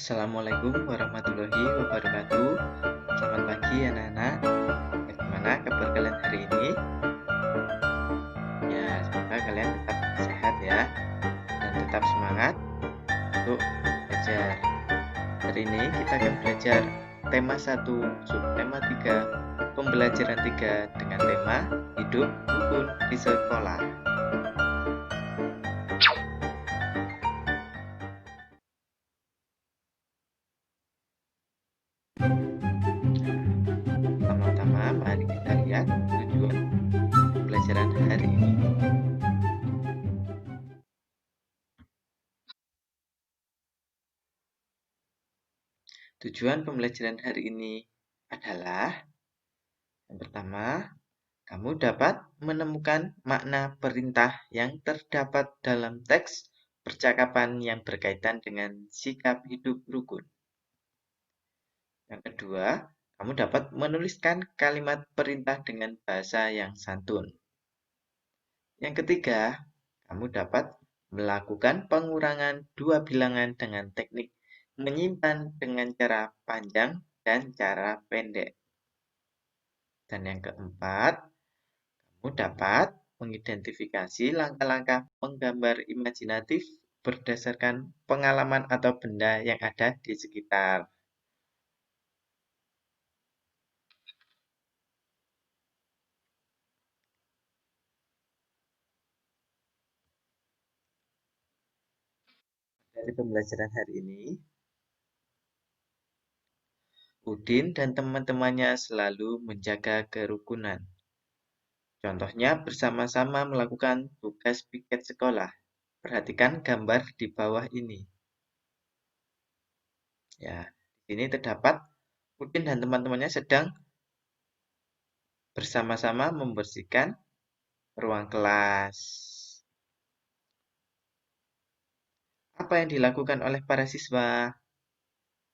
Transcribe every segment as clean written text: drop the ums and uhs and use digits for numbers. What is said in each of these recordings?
Assalamualaikum warahmatullahi wabarakatuh. Selamat pagi anak-anak. Bagaimana kabar kalian hari ini? Ya, semoga kalian tetap sehat ya dan tetap semangat untuk belajar. Hari ini kita akan belajar tema 1, subtema 3, pembelajaran 3 dengan tema hidup rukun di sekolah. Pertama-tama mari kita lihat tujuan pembelajaran hari ini. Tujuan pembelajaran hari ini adalah yang pertama, kamu dapat menemukan makna perintah yang terdapat dalam teks percakapan yang berkaitan dengan sikap hidup rukun. Yang kedua, kamu dapat menuliskan kalimat perintah dengan bahasa yang santun. Yang ketiga, kamu dapat melakukan pengurangan dua bilangan dengan teknik menyimpan dengan cara panjang dan cara pendek. Dan yang keempat, kamu dapat mengidentifikasi langkah-langkah penggambar imajinatif berdasarkan pengalaman atau benda yang ada di sekitar. Dari pembelajaran hari ini, Udin dan teman-temannya selalu menjaga kerukunan. Contohnya bersama-sama melakukan tugas piket sekolah. Perhatikan gambar di bawah ini. Ya, di sini terdapat Udin dan teman-temannya sedang bersama-sama membersihkan ruang kelas. Apa yang dilakukan oleh para siswa?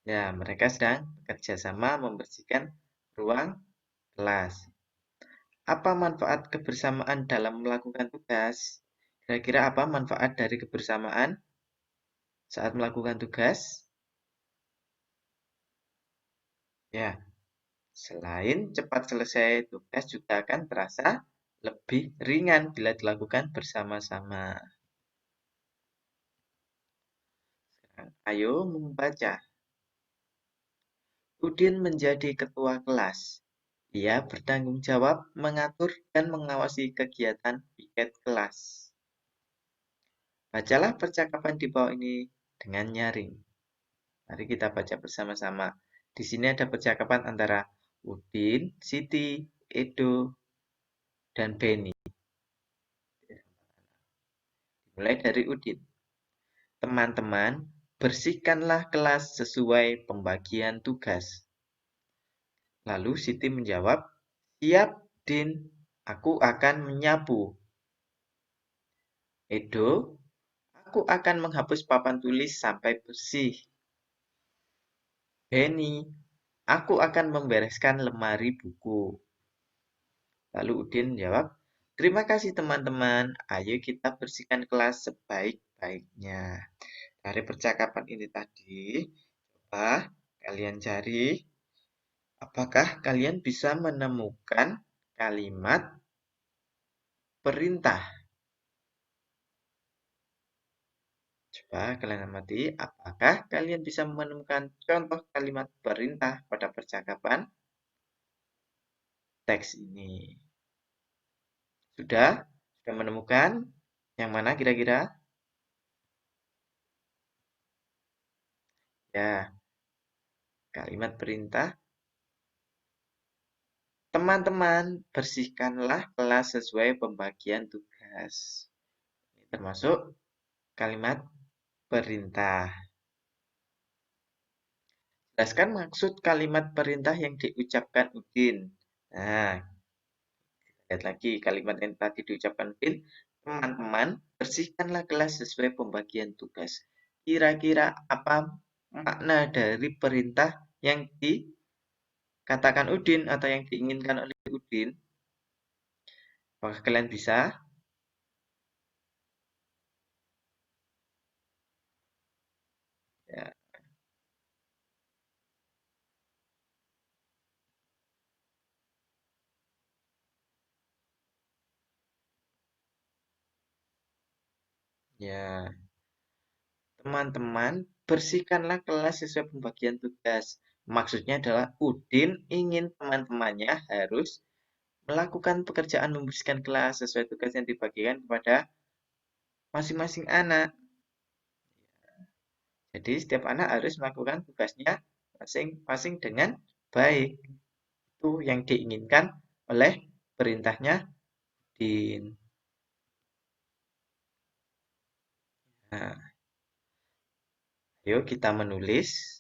Ya, mereka sedang bekerja sama membersihkan ruang kelas. Apa manfaat kebersamaan dalam melakukan tugas? Kira-kira apa manfaat dari kebersamaan saat melakukan tugas? Ya, selain cepat selesai, tugas juga akan terasa lebih ringan bila dilakukan bersama-sama. Ayo membaca. Udin menjadi ketua kelas. Ia bertanggung jawab mengatur dan mengawasi kegiatan piket kelas. Bacalah percakapan di bawah ini dengan nyaring. Mari kita baca bersama-sama. Di sini ada percakapan antara Udin, Siti, Edo, dan Beni. Mulai dari Udin. Teman-teman, bersihkanlah kelas sesuai pembagian tugas. Lalu Siti menjawab, siap, Din. Aku akan menyapu. Edo, aku akan menghapus papan tulis sampai bersih. Beni, aku akan membereskan lemari buku. Lalu Udin menjawab, terima kasih teman-teman. Ayo kita bersihkan kelas sebaik-baiknya. Dari percakapan ini tadi, coba kalian cari apakah kalian bisa menemukan kalimat perintah. Coba kalian amati, apakah kalian bisa menemukan contoh kalimat perintah pada percakapan teks ini? Sudah? Sudah menemukan? Yang mana kira-kira? Ya, kalimat perintah. Teman-teman, bersihkanlah kelas sesuai pembagian tugas. Ini termasuk kalimat perintah. Jelaskan maksud kalimat perintah yang diucapkan Udin. Nah, lihat lagi kalimat yang tadi diucapkan Udin. Teman-teman, bersihkanlah kelas sesuai pembagian tugas. Kira-kira apa makna dari perintah yang dikatakan Udin atau yang diinginkan oleh Udin? Apakah kalian bisa? Ya. Ya, teman-teman, bersihkanlah kelas sesuai pembagian tugas. Maksudnya adalah Udin ingin teman-temannya harus melakukan pekerjaan membersihkan kelas sesuai tugas yang dibagikan kepada masing-masing anak. Jadi setiap anak harus melakukan tugasnya masing-masing dengan baik. Itu yang diinginkan oleh perintahnya Din. Nah, ayo kita menulis.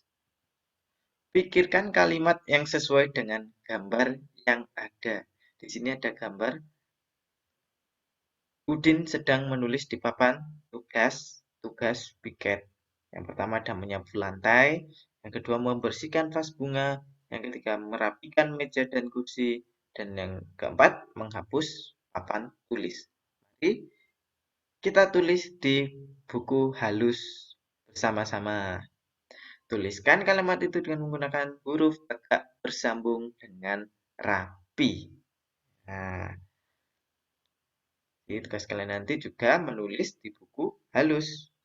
Pikirkan kalimat yang sesuai dengan gambar yang ada. Di sini ada gambar Udin sedang menulis di papan tugas piket. Yang pertama ada menyapu lantai, yang kedua membersihkan vas bunga, yang ketiga merapikan meja dan kursi, dan yang keempat menghapus papan tulis. Jadi kita tulis di buku halus bersama-sama. Tuliskan kalimat itu dengan menggunakan huruf tegak bersambung dengan rapi. Nah, jadi tugas kalian nanti juga menulis di buku halus.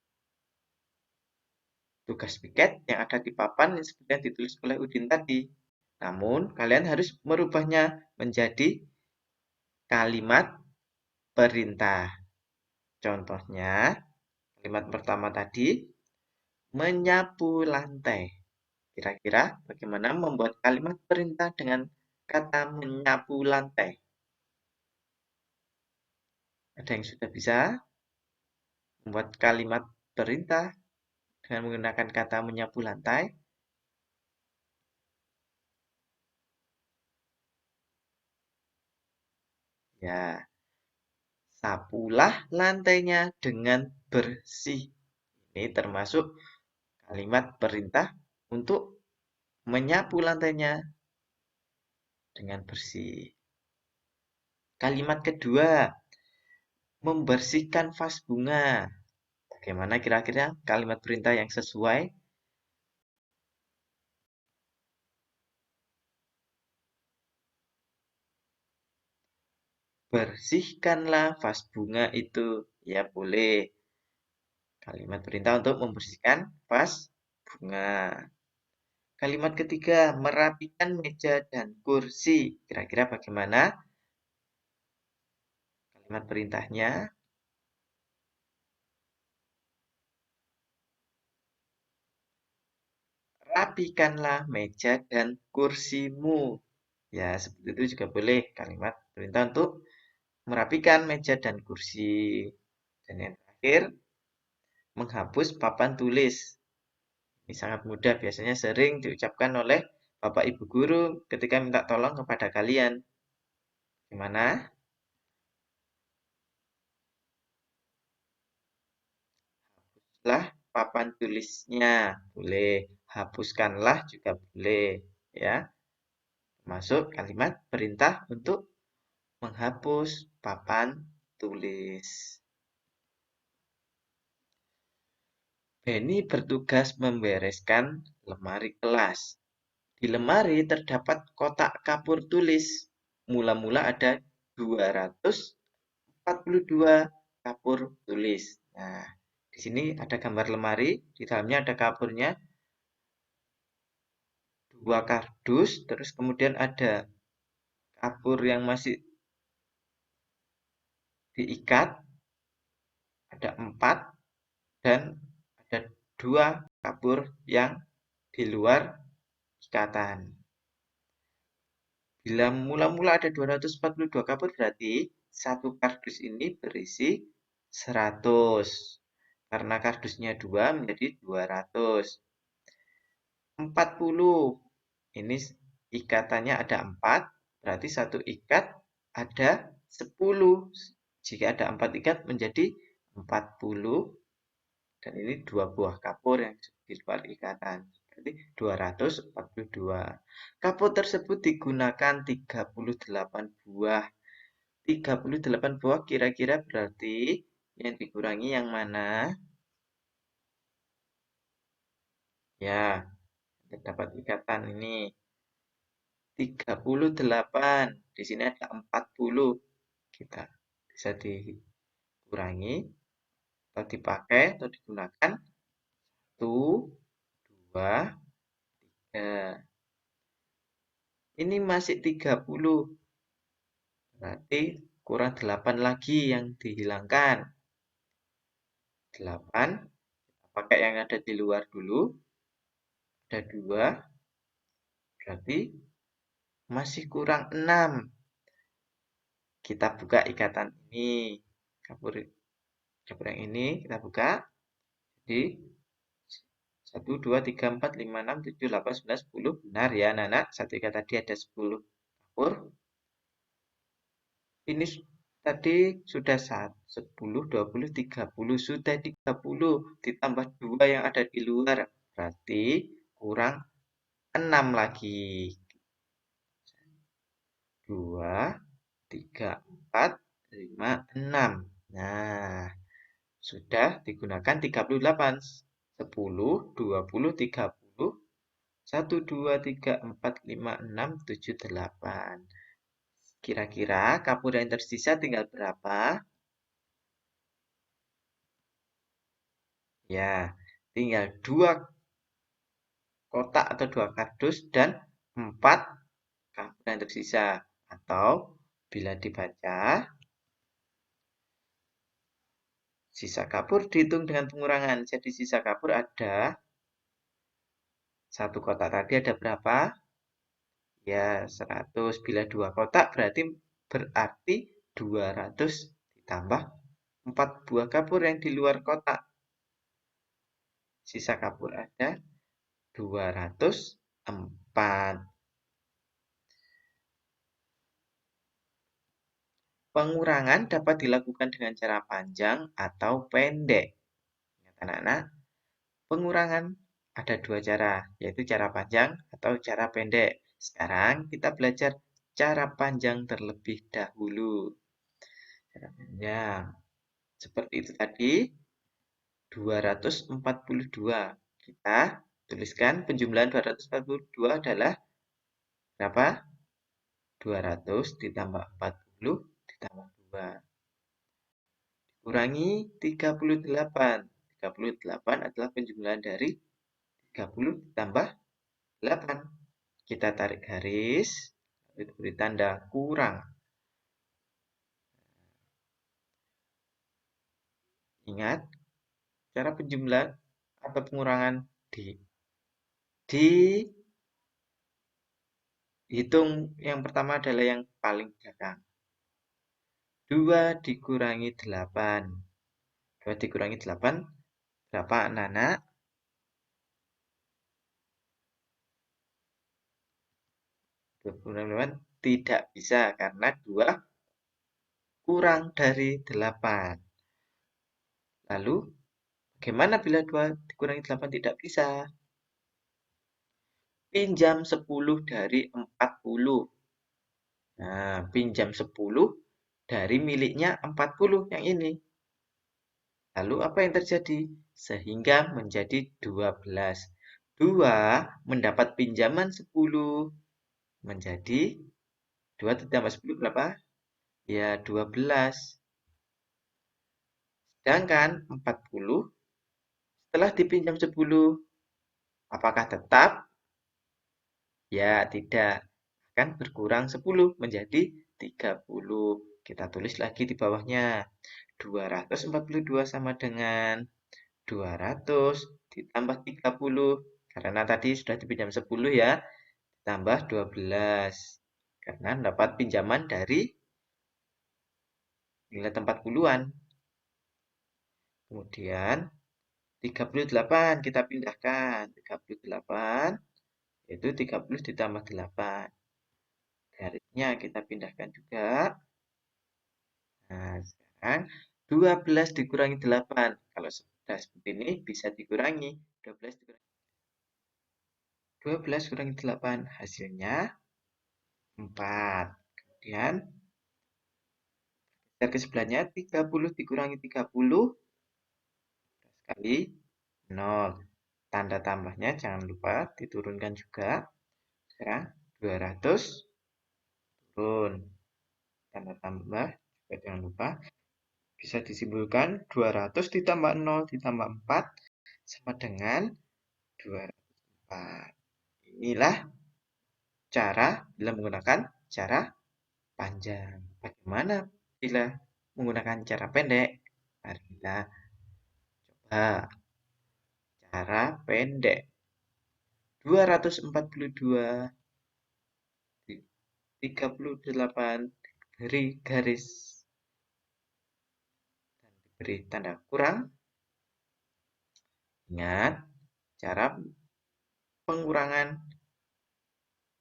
Tugas piket yang ada di papan yang seperti yang ditulis oleh Udin tadi. Namun, kalian harus merubahnya menjadi kalimat perintah. Contohnya, kalimat pertama tadi, menyapu lantai. Kira-kira bagaimana membuat kalimat perintah dengan kata menyapu lantai? Ada yang sudah bisa membuat kalimat perintah dengan menggunakan kata menyapu lantai? Ya, sapulah lantainya dengan bersih. Ini termasuk kalimat perintah untuk menyapu lantainya dengan bersih. Kalimat kedua, membersihkan vas bunga. Bagaimana kira-kira kalimat perintah yang sesuai? Bersihkanlah vas bunga itu. Ya, boleh. Kalimat perintah untuk membersihkan vas bunga. Kalimat ketiga, merapikan meja dan kursi. Kira-kira bagaimana kalimat perintahnya? Rapikanlah meja dan kursimu. Ya, seperti itu juga boleh kalimat perintah untuk merapikan meja dan kursi. Dan yang terakhir, menghapus papan tulis. Ini sangat mudah, biasanya sering diucapkan oleh Bapak Ibu Guru ketika minta tolong kepada kalian. Gimana? Hapuslah papan tulisnya. Boleh. Hapuskanlah juga boleh. Ya, masuk kalimat perintah untuk menghapus papan tulis. Benny bertugas membereskan lemari kelas. Di lemari terdapat kotak kapur tulis. Mula-mula ada 242 kapur tulis. Nah, di sini ada gambar lemari, di dalamnya ada kapurnya, 2 kardus, terus kemudian ada kapur yang masih diikat, ada 4, dan ada 2 kapur yang di luar ikatan. Bila mula-mula ada 242 kapur, berarti satu kardus ini berisi 100. Karena kardusnya 2 menjadi 200. 40. Ini ikatannya ada 4, berarti satu ikat ada 10. Jika ada 4 ikat menjadi 40. Dan ini 2 buah kapur yang di luar ikatan. Berarti 242. Kapur tersebut digunakan 38 buah. 38 buah kira-kira berarti yang dikurangi yang mana? Ya, terdapat ikatan ini. 38. Di sini ada 40. Kita bisa dikurangi. atau dipakai atau digunakan 1, 2, 3. Ini masih 30. Berarti kurang 8 lagi yang dihilangkan. 8, pakai yang ada di luar dulu. Ada 2, berarti masih kurang 6. Kita buka ikatan ini. Kapur yang ini kita buka. Jadi 1, 2, 3, 4, 5, 6, 7, 8, 9, 10. Benar ya anak-anak? Satu ikat tadi ada 10 kapur. Ini tadi sudah 10, 20, 30. Sudah 30. Ditambah 2 yang ada di luar. Berarti kurang 6 lagi. 2, 3, 4, 5, 6. Nah, sudah digunakan 38. 10, 20, 30. 1, 2, 3, 4, 5, 6, 7, 8. Kira-kira kapur yang tersisa tinggal berapa? Ya, tinggal 2 kotak atau 2 kardus dan 4 kapur yang tersisa. Atau bila dibaca, sisa kapur dihitung dengan pengurangan. Jadi sisa kapur ada 1 kotak tadi ada berapa? Ya, 100. Bila 2 kotak berarti 200 ditambah 4 buah kapur yang di luar kotak. Sisa kapur ada 204. Pengurangan dapat dilakukan dengan cara panjang atau pendek. Ingat anak-anak, pengurangan ada 2 cara, yaitu cara panjang atau cara pendek. Sekarang kita belajar cara panjang terlebih dahulu. Cara panjang. Seperti itu tadi, 242. Kita tuliskan penjumlahan 242 adalah berapa? 200 ditambah 40 ditambah 2. Kurangi 38. 38 adalah penjumlahan dari 30 ditambah 8. Kita tarik garis, beri tanda kurang. Ingat, cara penjumlahan atau pengurangan dihitung yang pertama adalah yang paling belakang. 2 dikurangi 8. 2 dikurangi 8, berapa anak-anak? 2 tidak bisa karena 2 kurang dari 8. Lalu, bagaimana bila 2 dikurangi 8 tidak bisa? Pinjam 10 dari 40. Nah, pinjam 10 dari miliknya 40 yang ini. Lalu apa yang terjadi? Sehingga menjadi 12. 2 mendapat pinjaman 10. Menjadi 2 ditambah 10 berapa? Ya, 12. Sedangkan 40 setelah dipinjam 10, apakah tetap? Ya, tidak. Akan berkurang 10 menjadi 30. Kita tulis lagi di bawahnya. 242 sama dengan 200 ditambah 30. Karena tadi sudah dipinjam 10 ya. Tambah 12. Karena dapat pinjaman dari nilai tempat puluhan. Kemudian 38 kita pindahkan. 38 yaitu 30 ditambah 8. Garisnya kita pindahkan juga. Nah, sekarang 12 dikurangi 8. Kalau sudah seperti ini bisa dikurangi. 12 kurangi 8 hasilnya 4. Kemudian ke sebelahnya 30 dikurangi 30 kali 0. Tanda tambahnya jangan lupa diturunkan juga. Sekarang 200 turun. Tanda tambah juga jangan lupa Bisa disimpulkan 200 ditambah 0 ditambah 4 sama dengan 204. Inilah cara bila menggunakan cara panjang. Bagaimana bila menggunakan cara pendek? Mari kita coba cara pendek. 242 38 beri garis dan diberi tanda kurang. Ingat, cara pengurangan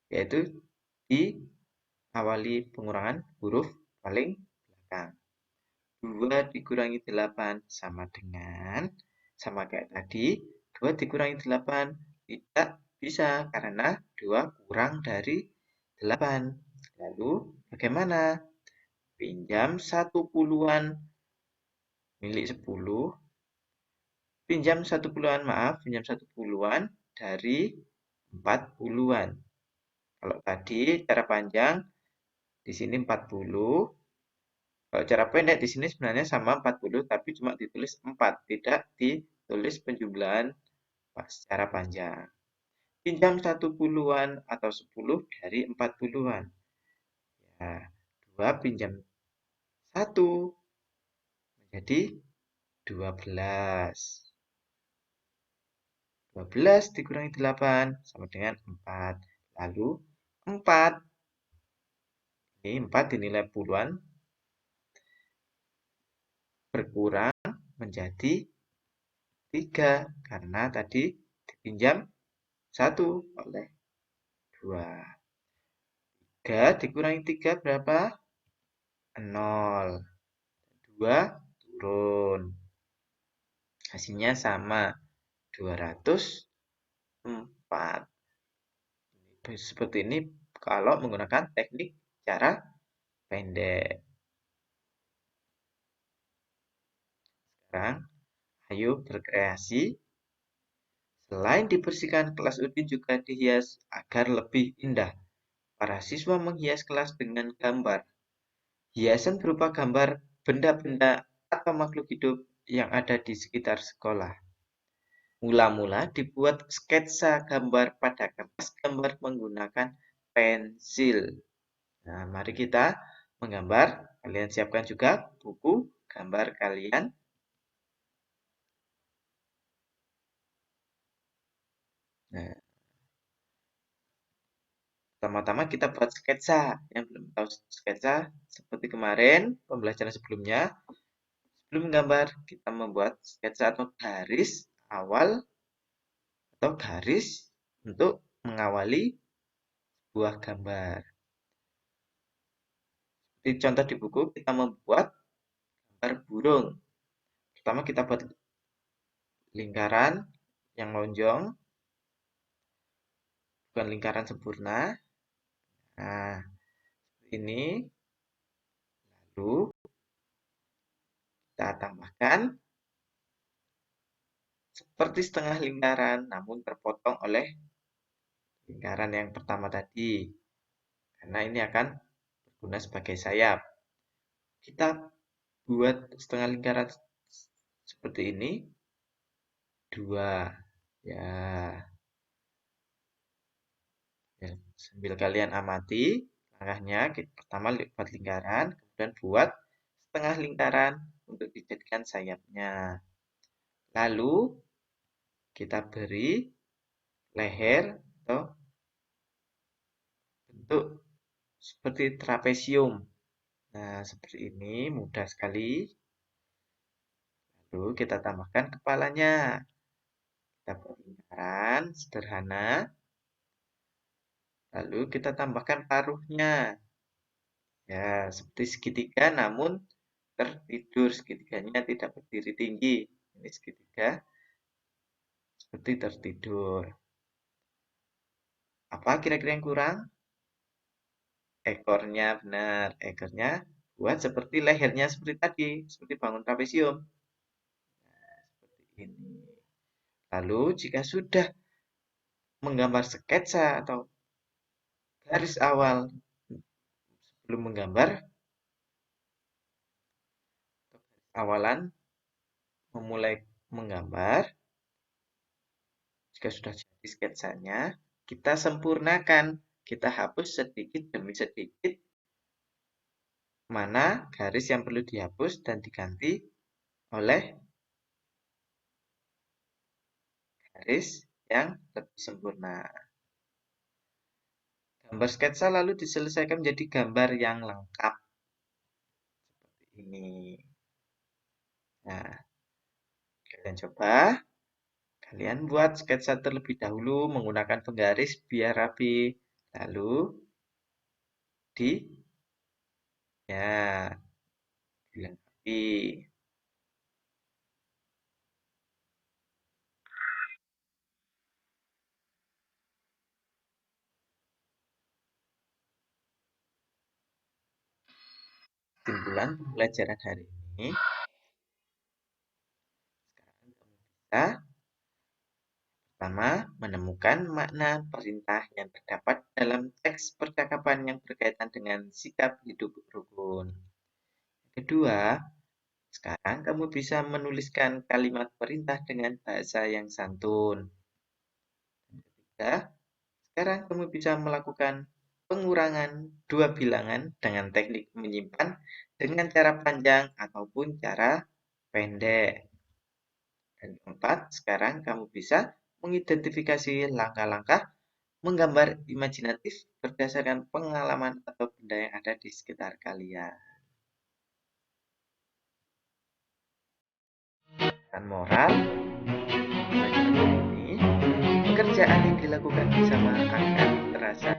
yaitu diawali pengurangan huruf paling belakang. 2 dikurangi 8 sama dengan, sama kayak tadi, 2 dikurangi 8 tidak bisa karena 2 kurang dari 8. Lalu bagaimana? Pinjam 1 puluhan milik 10. Pinjam 1 puluhan, maaf, pinjam 1 puluhan dari 4 puluhan. Kalau tadi cara panjang di sini 40. Kalau cara pendek di sini sebenarnya sama 40 tapi cuma ditulis 4, tidak ditulis penjumlahan secara panjang. Pinjam 1 puluhan atau 10 dari 4 puluhan. Ya, 2 pinjam 1 menjadi 12. 12 dikurangi 8 sama dengan 4. Lalu 4. Ini 4 dinilai puluhan berkurang menjadi 3 karena tadi dipinjam 1 oleh 2. 3 dikurangi 3 berapa? 0. 2 turun. Hasilnya sama, 204. Seperti ini kalau menggunakan teknik cara pendek. Sekarang, ayo berkreasi. Selain dibersihkan, kelas Udin juga dihias agar lebih indah. Para siswa menghias kelas dengan gambar. Hiasan berupa gambar benda-benda atau makhluk hidup yang ada di sekitar sekolah. Mula-mula dibuat sketsa gambar pada kertas gambar menggunakan pensil. Nah, mari kita menggambar. Kalian siapkan juga buku gambar kalian. Nah, pertama-tama kita buat sketsa. Yang belum tahu sketsa, seperti kemarin, pembelajaran sebelumnya, sebelum menggambar, kita membuat sketsa atau garis awal atau garis untuk mengawali sebuah gambar. Di contoh di buku, kita membuat gambar burung. Pertama kita buat lingkaran yang lonjong, bukan lingkaran sempurna. Nah, ini. Lalu kita tambahkan seperti setengah lingkaran, namun terpotong oleh lingkaran yang pertama tadi. Karena ini akan berguna sebagai sayap. Kita buat setengah lingkaran seperti ini. 2. Ya. Sambil kalian amati langkahnya, pertama buat lingkaran, kemudian buat setengah lingkaran untuk dijadikan sayapnya. Lalu kita beri leher atau bentuk seperti trapesium. Nah, seperti ini mudah sekali. Lalu kita tambahkan kepalanya. Kita buat lingkaran sederhana. Lalu kita tambahkan paruhnya. Ya, seperti segitiga namun tertidur. Segitiganya tidak berdiri tinggi. Ini segitiga seperti tertidur. Apa kira-kira yang kurang? Ekornya, benar. Ekornya buat seperti lehernya seperti tadi. Seperti bangun trapesium. Nah, seperti ini. Lalu jika sudah menggambar sketsa atau garis awal sebelum menggambar, awalan memulai menggambar. Jika sudah jadi sketsanya, kita sempurnakan. Kita hapus sedikit demi sedikit mana garis yang perlu dihapus dan diganti oleh garis yang lebih sempurna. Gambar sketsa lalu diselesaikan menjadi gambar yang lengkap. Seperti ini. Nah, kalian coba. Kalian buat sketsa terlebih dahulu menggunakan penggaris biar rapi. Lalu dilengkapi. Kesimpulan pembelajaran hari ini, sekarang kamu bisa pertama menemukan makna perintah yang terdapat dalam teks percakapan yang berkaitan dengan sikap hidup rukun. Kedua, sekarang kamu bisa menuliskan kalimat perintah dengan bahasa yang santun. Dan ketiga, sekarang kamu bisa melakukan pengurangan dua bilangan dengan teknik menyimpan dengan cara panjang ataupun cara pendek. Dan keempat, sekarang kamu bisa mengidentifikasi langkah-langkah menggambar imajinatif berdasarkan pengalaman atau benda yang ada di sekitar kalian. Dan moral, pelajaran ini, pekerjaan yang dilakukan bersama akan terasa